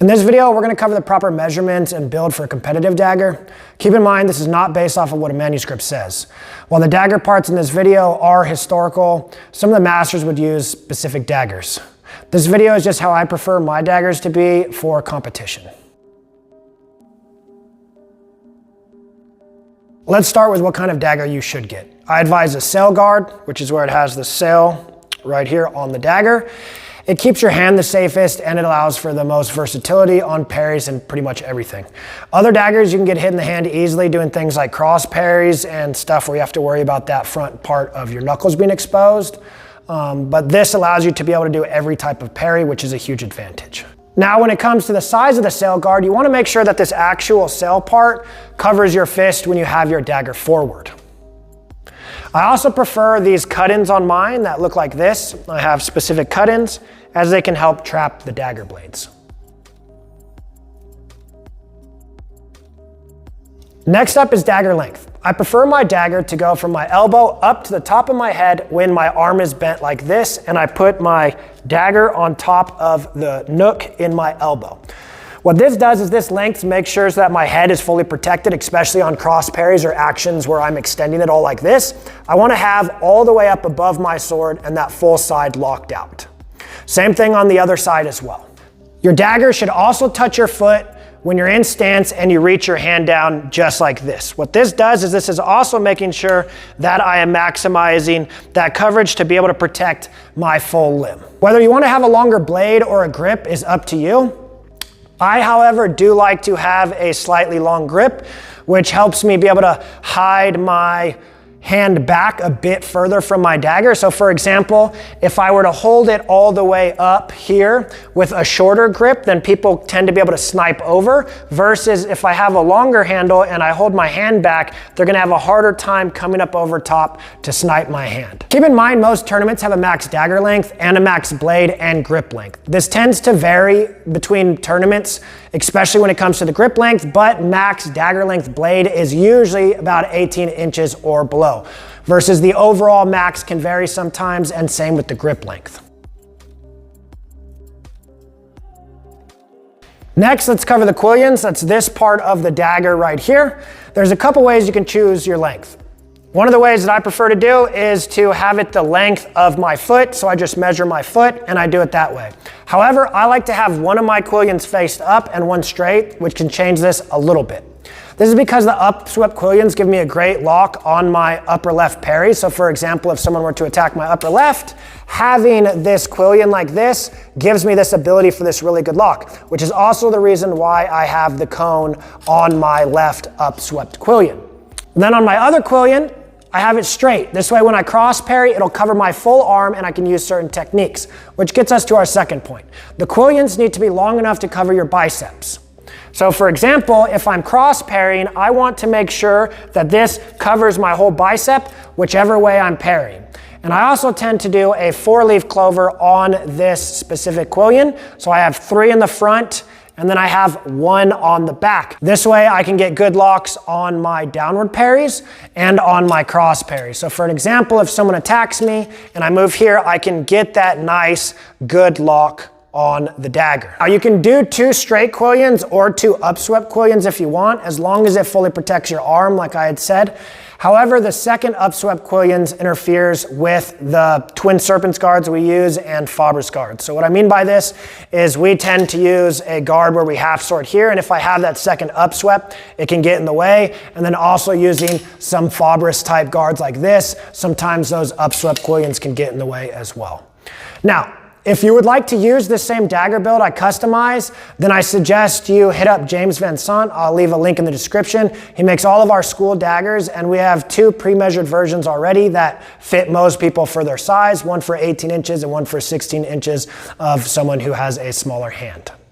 In this video, we're going to cover the proper measurements and build for a competitive dagger. Keep in mind, this is not based off of what a manuscript says. While the dagger parts in this video are historical, some of the masters would use specific daggers. This video is just how I prefer my daggers to be for competition. Let's start with what kind of dagger you should get. I advise a sail guard, which is where it has the sail right here on the dagger. It keeps your hand the safest and it allows for the most versatility on parries and pretty much everything. Other daggers you can get hit in the hand easily doing things like cross parries and stuff where you have to worry about that front part of your knuckles being exposed. But this allows you to be able to do every type of parry, which is a huge advantage. Now, when it comes to the size of the sail guard, you want to make sure that this actual sail part covers your fist when you have your dagger forward. I also prefer these cut-ins on mine that look like this. I have specific cut-ins as they can help trap the dagger blades. Next up is dagger length. I prefer my dagger to go from my elbow up to the top of my head when my arm is bent like this, and I put my dagger on top of the nook in my elbow. What this does is this length makes sure that my head is fully protected, especially on cross parries or actions where I'm extending it all like this. I want to have all the way up above my sword and that full side locked out. Same thing on the other side as well. Your dagger should also touch your foot when you're in stance and you reach your hand down just like this. What this does is this is also making sure that I am maximizing that coverage to be able to protect my full limb. Whether you want to have a longer blade or a grip is up to you. I, however, do like to have a slightly long grip, which helps me be able to hide my hand back a bit further from my dagger. So for example, if I were to hold it all the way up here with a shorter grip, then people tend to be able to snipe over, versus if I have a longer handle and I hold my hand back, they're gonna have a harder time coming up over top to snipe my hand. Keep in mind, most tournaments have a max dagger length and a max blade and grip length. This tends to vary between tournaments, especially when it comes to the grip length, but max dagger length blade is usually about 18 inches or below, versus the overall max can vary sometimes, and same with the grip length. Next, let's cover the quillions. That's this part of the dagger right here. There's a couple ways you can choose your length. One of the ways that I prefer to do is to have it the length of my foot, so I just measure my foot and I do it that way. However, I like to have one of my quillions faced up and one straight, which can change this a little bit. This is because the upswept quillions give me a great lock on my upper left parry. So for example, if someone were to attack my upper left, having this quillion like this gives me this ability for this really good lock, which is also the reason why I have the cone on my left upswept quillion. And then on my other quillion, I have it straight. This way when I cross parry, it'll cover my full arm and I can use certain techniques, which gets us to our second point. The quillions need to be long enough to cover your biceps. So for example, if I'm cross parrying, I want to make sure that this covers my whole bicep, whichever way I'm parrying. And I also tend to do a 4-leaf clover on this specific quillion. So I have 3 in the front, and then I have 1 on the back. This way I can get good locks on my downward parries and on my cross parries. So for an example, if someone attacks me and I move here, I can get that nice, good lock on the dagger. Now you can do 2 straight quillions or 2 upswept quillions if you want, as long as it fully protects your arm, like I had said. However, the second upswept quillions interferes with the twin serpents guards we use and Fabre's guards. So what I mean by this is we tend to use a guard where we half sword here, and if I have that second upswept, it can get in the way. And then also using some Fabre's type guards like this, sometimes those upswept quillions can get in the way as well. Now, if you would like to use this same dagger build I customize, then I suggest you hit up James Van Sant. I'll leave a link in the description. He makes all of our school daggers, and we have 2 pre-measured versions already that fit most people for their size, one for 18 inches and one for 16 inches of someone who has a smaller hand.